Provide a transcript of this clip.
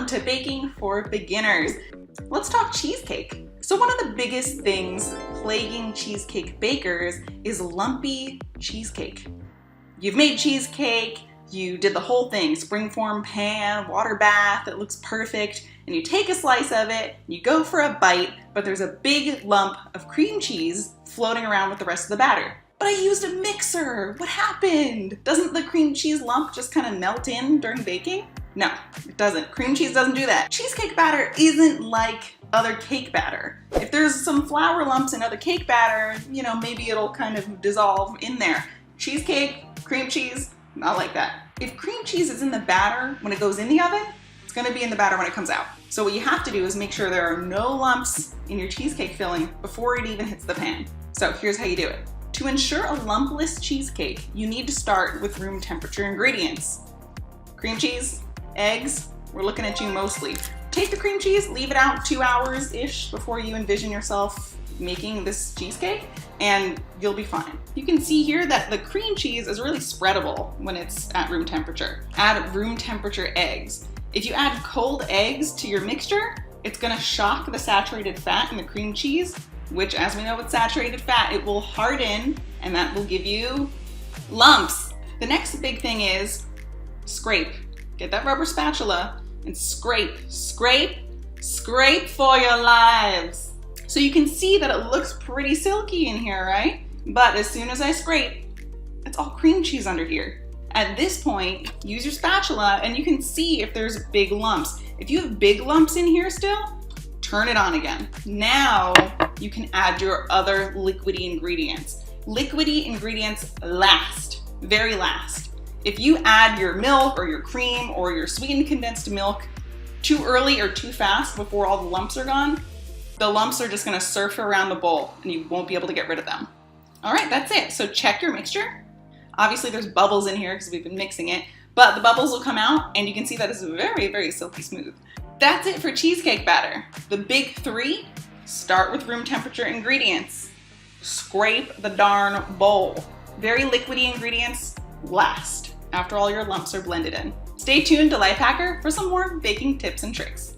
Welcome to Baking for Beginners. Let's talk cheesecake. So one of the biggest things plaguing cheesecake bakers is lumpy cheesecake. You've made cheesecake, you did the whole thing, springform pan, water bath, it looks perfect, and you take a slice of it, you go for a bite, but there's a big lump of cream cheese floating around with the rest of the batter. But I used a mixer, what happened? Doesn't the cream cheese lump just kind of melt in during baking? No, it doesn't. Cream cheese doesn't do that. Cheesecake batter isn't like other cake batter. If there's some flour lumps in other cake batter, maybe it'll kind of dissolve in there. Cheesecake, cream cheese, not like that. If cream cheese is in the batter when it goes in the oven, it's gonna be in the batter when it comes out. So what you have to do is make sure there are no lumps in your cheesecake filling before it even hits the pan. So here's how you do it. To ensure a lumpless cheesecake, you need to start with room temperature ingredients. Cream cheese, eggs, we're looking at you mostly. Take the cream cheese, leave it out 2 hours-ish before you envision yourself making this cheesecake, and you'll be fine. You can see here that the cream cheese is really spreadable when it's at room temperature. Add room temperature eggs. If you add cold eggs to your mixture, it's gonna shock the saturated fat in the cream cheese, which, as we know with saturated fat, it will harden, and that will give you lumps. The next big thing is scrape. Get that rubber spatula and scrape, scrape, scrape for your lives. So you can see that it looks pretty silky in here, right? But as soon as I scrape, it's all cream cheese under here. At this point, use your spatula and you can see if there's big lumps. If you have big lumps in here still, turn it on again. Now you can add your other liquidy ingredients. Liquidy ingredients last, very last. If you add your milk or your cream or your sweetened condensed milk too early or too fast before all the lumps are gone, the lumps are just gonna surf around the bowl and you won't be able to get rid of them. All right, that's it. So check your mixture. Obviously there's bubbles in here because we've been mixing it, but the bubbles will come out and you can see that it's very, very silky smooth. That's it for cheesecake batter. The big three: start with room temperature ingredients. Scrape the darn bowl. Very liquidy ingredients last, after all your lumps are blended in. Stay tuned to Lifehacker for some more baking tips and tricks.